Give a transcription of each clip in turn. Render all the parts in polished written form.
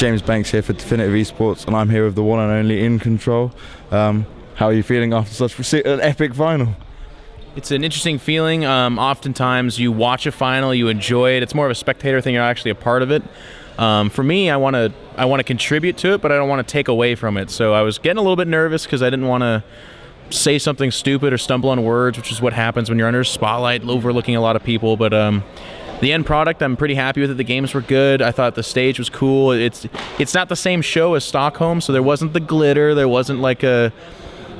James Banks here for Definitive Esports, and I'm here with the one and only iNcontroL. How are you feeling after such an epic final? It's an interesting feeling. Oftentimes you watch a final, you enjoy it. It's more of a spectator thing. You're actually a part of it. For me, I want to contribute to it, but I don't want to take away from it. So I was getting a little bit nervous because I didn't want to say something stupid or stumble on words, which is what happens when you're under a spotlight, overlooking a lot of people. But the end product, I'm pretty happy with it. The games were good. I thought the stage was cool. It's not the same show as Stockholm, so there wasn't the glitter. There wasn't like a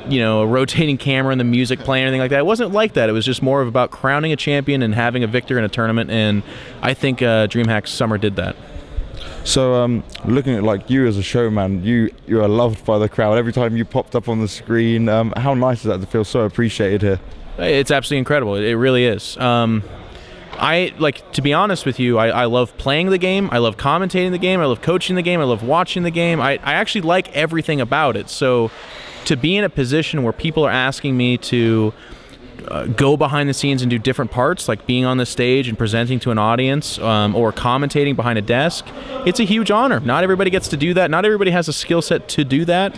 rotating camera and the music playing or anything like that. It wasn't like that. It was just more of about crowning a champion and having a victor in a tournament, and I think Dreamhack Summer did that. So looking at like you as a showman, you are loved by the crowd. Every time you popped up on the screen, how nice is that to feel so appreciated here? It's absolutely incredible. It really is. To be honest with you, I love playing the game, I love commentating the game, I love coaching the game, I love watching the game. I actually like everything about it. So to be in a position where people are asking me to go behind the scenes and do different parts, like being on the stage and presenting to an audience, or commentating behind a desk, it's a huge honor. Not everybody gets to do that. Not everybody has a skill set to do that.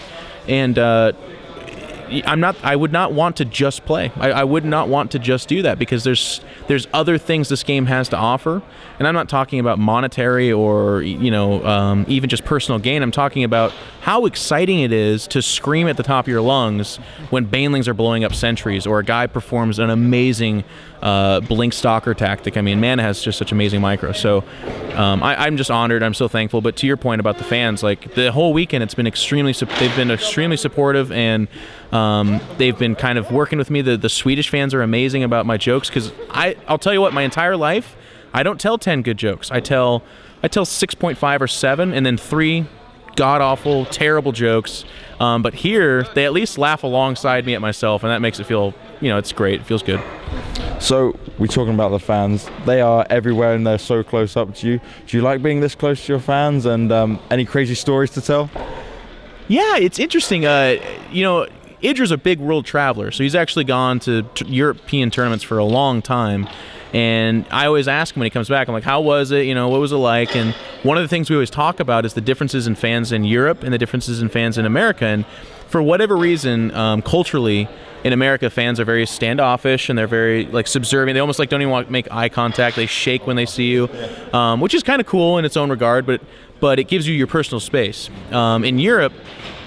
And I would not want to just play. I would not want to just do that, because there's other things this game has to offer. And I'm not talking about monetary or even just personal gain. I'm talking about how exciting it is to scream at the top of your lungs when banelings are blowing up sentries, or a guy performs an amazing blink stalker tactic. I mean, Mana has just such amazing micro. So I'm just honored. I'm so thankful. But to your point about the fans, like the whole weekend, they've been extremely supportive, and they've been kind of working with me. The Swedish fans are amazing about my jokes, because I'll tell you what, my entire life, I don't tell 10 good jokes. I tell 6.5 or 7, and then 3 god-awful, terrible jokes. But here, they at least laugh alongside me at myself, and that makes it feel, it's great. It feels good. So we're talking about the fans. They are everywhere, and they're so close up to you. Do you like being this close to your fans, and any crazy stories to tell? Yeah, it's interesting. Idra's a big world traveler, so he's actually gone to European tournaments for a long time. And I always ask him when he comes back, I'm like, how was it? What was it like? And one of the things we always talk about is the differences in fans in Europe and the differences in fans in America. And for whatever reason, culturally, in America, fans are very standoffish, and they're very subservient. They almost don't even want to make eye contact. They shake when they see you, which is kind of cool in its own regard, but it gives you your personal space. In Europe,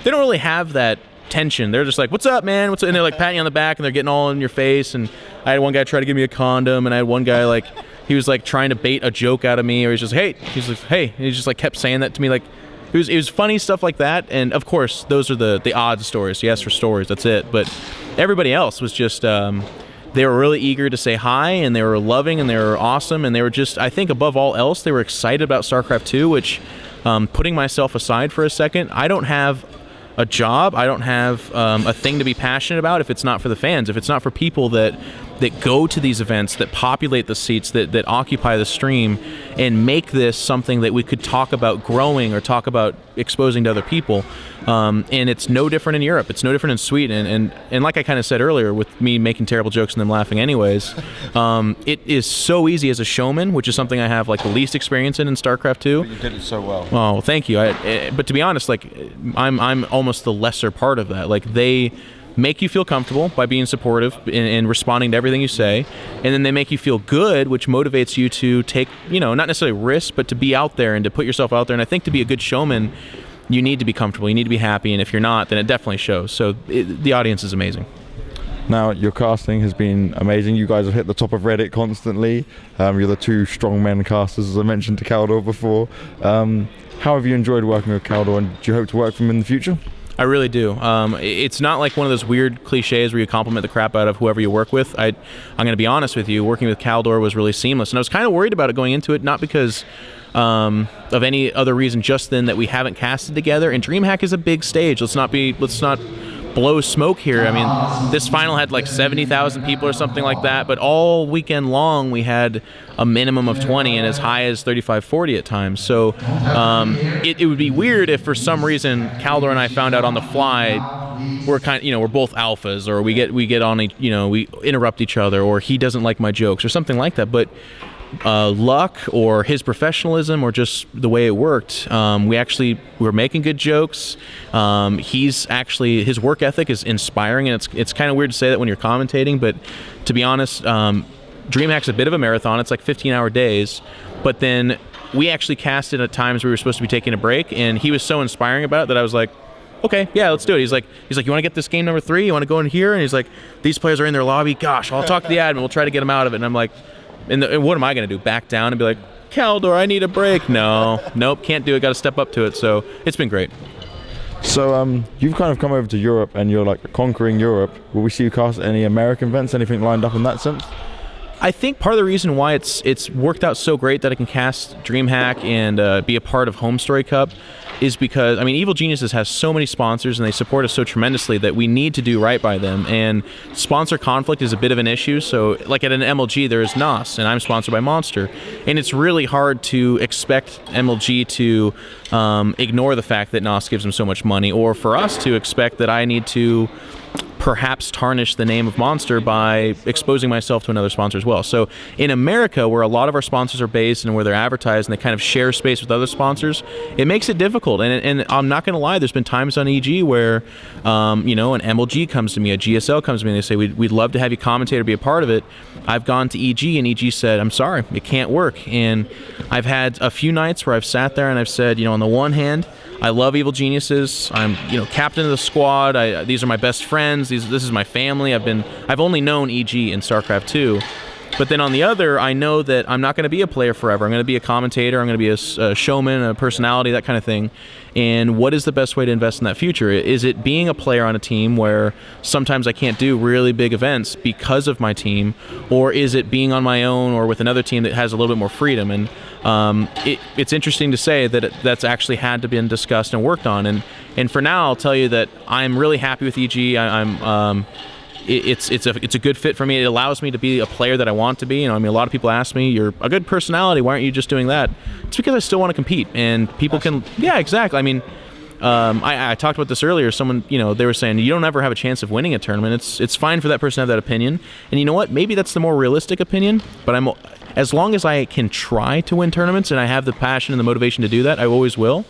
they don't really have that tension. They're just like, what's up, man? What's up? And they're patting you on the back, and they're getting all in your face. And I had one guy try to give me a condom, and I had one guy he was trying to bait a joke out of me, or he's just, hey, and he just kept saying that to me. It was funny stuff like that. And of course, those are the odd stories. You ask for stories, that's it. But everybody else was just they were really eager to say hi, and they were loving, and they were awesome, and they were just, I think above all else, they were excited about StarCraft 2, which, putting myself aside for a second, I don't have a job, I don't have a thing to be passionate about if it's not for the fans, if it's not for people that go to these events, that populate the seats, that occupy the stream, and make this something that we could talk about growing or talk about exposing to other people. And it's no different in Europe. It's no different in Sweden. And like I kind of said earlier, with me making terrible jokes and them laughing anyways, it is so easy as a showman, which is something I have the least experience in StarCraft 2. But you did it so well. Oh, thank you. But to be honest, I'm almost the lesser part of that. They make you feel comfortable by being supportive and responding to everything you say, and then they make you feel good, which motivates you to take, not necessarily risks, but to be out there and to put yourself out there. And I think to be a good showman, you need to be comfortable, you need to be happy, and if you're not, then it definitely shows. So the audience is amazing. Now, your casting has been amazing. You guys have hit the top of Reddit constantly. You're the 2 strong men casters, as I mentioned to Khaldor before. How have you enjoyed working with Khaldor, and do you hope to work with him in the future? I really do. It's not like one of those weird cliches where you compliment the crap out of whoever you work with. I'm going to be honest with you, working with Khaldor was really seamless, and I was kind of worried about it going into it, not because of any other reason, just then that we haven't casted together. And Dreamhack is a big stage. Let's not blow smoke here. I mean, this final had 70,000 people or something like that, but all weekend long we had a minimum of 20 and as high as 35, 40 at times. So it would be weird if for some reason Khaldor and I found out on the fly we're we're both alphas, or we get on we interrupt each other, or he doesn't like my jokes or something like that. But luck or his professionalism or just the way it worked. We were making good jokes. His work ethic is inspiring, and it's kind of weird to say that when you're commentating, but to be honest, Dreamhack's a bit of a marathon. It's like 15-hour days, but then we actually casted at times where we were supposed to be taking a break, and he was so inspiring about it that I was like, okay, yeah, let's do it. He's like, you want to get this game number 3? You want to go in here? And he's like, these players are in their lobby. Gosh, I'll talk to the admin. We'll try to get them out of it. And I'm like, and what am I going to do? Back down and be like, Khaldor, I need a break? Nope, can't do it. Got to step up to it. So it's been great. So you've kind of come over to Europe and you're like conquering Europe. Will we see you cast any American events? Anything lined up in that sense? I think part of the reason why it's worked out so great that I can cast Dreamhack and be a part of Home Story Cup is because, I mean, Evil Geniuses has so many sponsors and they support us so tremendously that we need to do right by them. And sponsor conflict is a bit of an issue. So, like at an MLG, there is NOS, and I'm sponsored by Monster. And it's really hard to expect MLG to ignore the fact that NOS gives them so much money, or for us to expect that I need to perhaps tarnish the name of Monster by exposing myself to another sponsor as well. So in America, where a lot of our sponsors are based and where they're advertised and they kind of share space with other sponsors, it makes it difficult. And I'm not going to lie, there's been times on EG where, an MLG comes to me, a GSL comes to me, and they say, we'd love to have you commentate or be a part of it. I've gone to EG, and EG said, I'm sorry, it can't work. And I've had a few nights where I've sat there and I've said, on the one hand, I love Evil Geniuses. I'm, captain of the squad. These are my best friends. This is my family. I've only known EG in StarCraft 2. But then on the other, I know that I'm not going to be a player forever. I'm going to be a commentator. I'm going to be a showman, a personality, that kind of thing. And what is the best way to invest in that future? Is it being a player on a team where sometimes I can't do really big events because of my team? Or is it being on my own or with another team that has a little bit more freedom? And it's interesting to say that that's actually had to been discussed and worked on. And for now, I'll tell you that I'm really happy with EG. It's a good fit for me. It allows me to be a player that I want to be. A lot of people ask me, "You're a good personality. Why aren't you just doing that?" It's because I still want to compete, and people can. Yeah, exactly. I talked about this earlier. Someone, they were saying you don't ever have a chance of winning a tournament. It's fine for that person to have that opinion, and you know what? Maybe that's the more realistic opinion. But as long as I can try to win tournaments and I have the passion and the motivation to do that, I always will.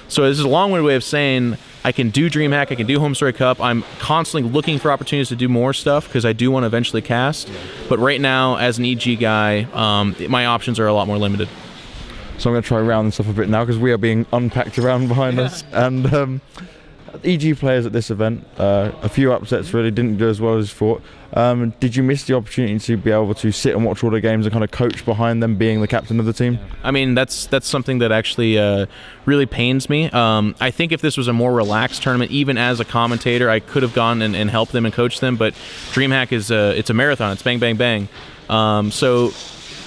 So this is a long-winded way of saying I can do Dreamhack, I can do Home Story Cup. I'm constantly looking for opportunities to do more stuff because I do want to eventually cast. But right now, as an EG guy, my options are a lot more limited. So I'm going to try round this up a bit now because we are being unpacked around behind us. And EG players at this event, a few upsets really, didn't do as well as thought. Did you miss the opportunity to be able to sit and watch all the games and kind of coach behind them, being the captain of the team? That's something that actually really pains me. I think if this was a more relaxed tournament, even as a commentator, I could have gone and helped them and coached them. But Dreamhack it's a marathon. It's bang, bang, bang. So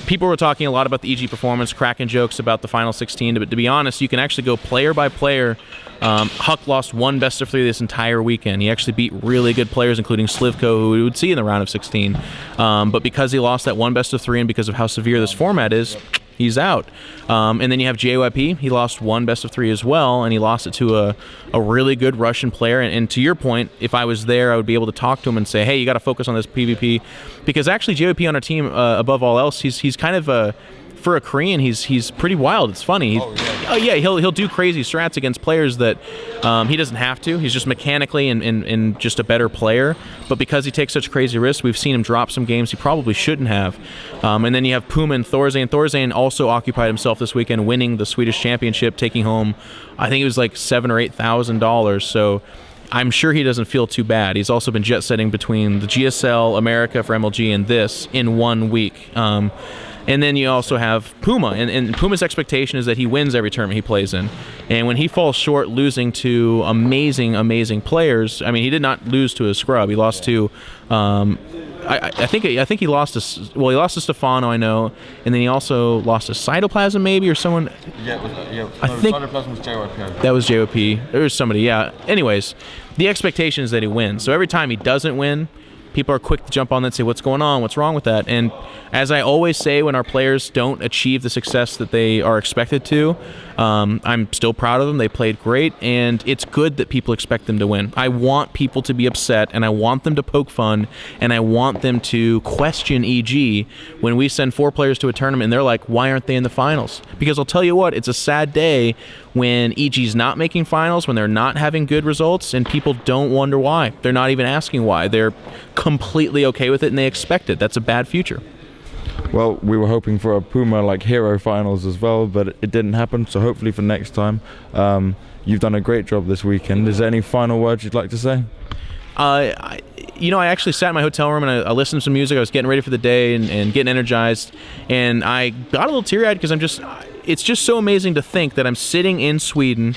people were talking a lot about the EG performance, cracking jokes about the final 16. But to be honest, you can actually go player by player. Huck lost one best of 3 this entire weekend. He actually beat really good players, including Slivko, who we would see in the round of 16. But because he lost that one best of 3 and because of how severe this format is, he's out. And then you have JYP. He lost one best of 3 as well, and he lost it to a really good Russian player. And to your point, if I was there, I would be able to talk to him and say, hey, you got to focus on this PvP. Because actually JYP on our team, above all else, he's kind of for a Korean, he's pretty wild. It's funny. He'll do crazy strats against players that he doesn't have to. He's just mechanically and just a better player. But because he takes such crazy risks, we've seen him drop some games he probably shouldn't have. And then you have Puma and Thorzane. Thorzane also occupied himself this weekend, winning the Swedish Championship, taking home, I think it was like $7,000 or $8,000. So I'm sure he doesn't feel too bad. He's also been jet setting between the GSL, America for MLG, and this in 1 week. And then you also have Puma, and Puma's expectation is that he wins every tournament he plays in. And when he falls short, losing to amazing, amazing players, he did not lose to a scrub. He lost to, I think he lost to, he lost to Stefano, I know, and then he also lost to Cytoplasm maybe, or someone. I think Cytoplasm was JYP. That was JYP. There was somebody, yeah. Anyways, the expectation is that he wins. So every time he doesn't win, people are quick to jump on that and say, what's going on? What's wrong with that? And as I always say, when our players don't achieve the success that they are expected to, I'm still proud of them. They played great, and it's good that people expect them to win. I want people to be upset, and I want them to poke fun, and I want them to question EG when we send 4 players to a tournament and they're like, why aren't they in the finals? Because I'll tell you what, it's a sad day when EG's not making finals, when they're not having good results, and people don't wonder why. They're not even asking why. They're completely okay with it, and they expect it. That's a bad future. Well, we were hoping for a Puma like Hero finals as well, but it didn't happen. So hopefully for next time, you've done a great job this weekend. Is there any final words you'd like to say? I actually sat in my hotel room and I listened to some music. I was getting ready for the day and getting energized, and I got a little teary-eyed because it's just so amazing to think that I'm sitting in Sweden.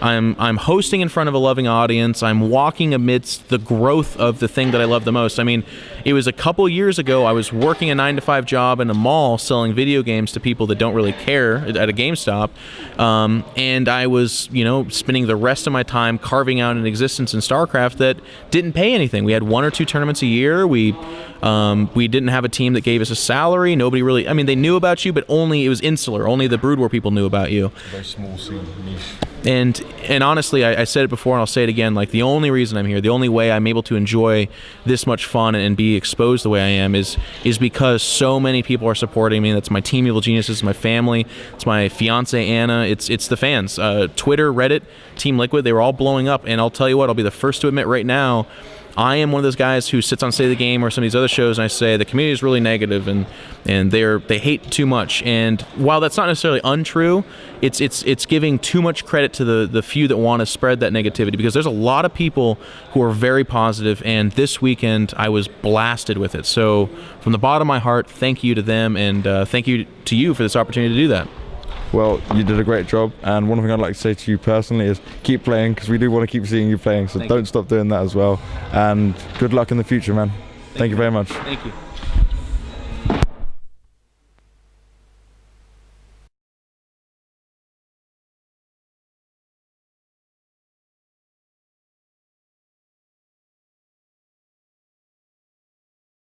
I'm hosting in front of a loving audience. I'm walking amidst the growth of the thing that I love the most. I mean, it was a couple years ago, I was working a 9-to-5 job in a mall selling video games to people that don't really care at a GameStop. And I was, spending the rest of my time carving out an existence in StarCraft that didn't pay anything. We had 1 or 2 tournaments a year. We didn't have a team that gave us a salary. Nobody really, they knew about you, but it was insular. Only the Brood War people knew about you. Very small scene, niche. And honestly, I said it before and I'll say it again, like the only reason I'm here, the only way I'm able to enjoy this much fun and be exposed the way I am is because so many people are supporting me. That's my team, Evil Geniuses, my family, it's my fiance Anna, it's the fans. Twitter, Reddit, Team Liquid, they were all blowing up, and I'll tell you what, I'll be the first to admit right now, I am one of those guys who sits on State of the Game or some of these other shows and I say the community is really negative and they hate too much. And while that's not necessarily untrue, it's giving too much credit to the few that want to spread that negativity, because there's a lot of people who are very positive, and this weekend I was blasted with it. So from the bottom of my heart, thank you to them, and thank you to you for this opportunity to do that. Well, you did a great job, and one thing I'd like to say to you personally is keep playing, because we do want to keep seeing you playing, so don't stop doing that as well, and good luck in the future, man. Thank you very much. Thank you.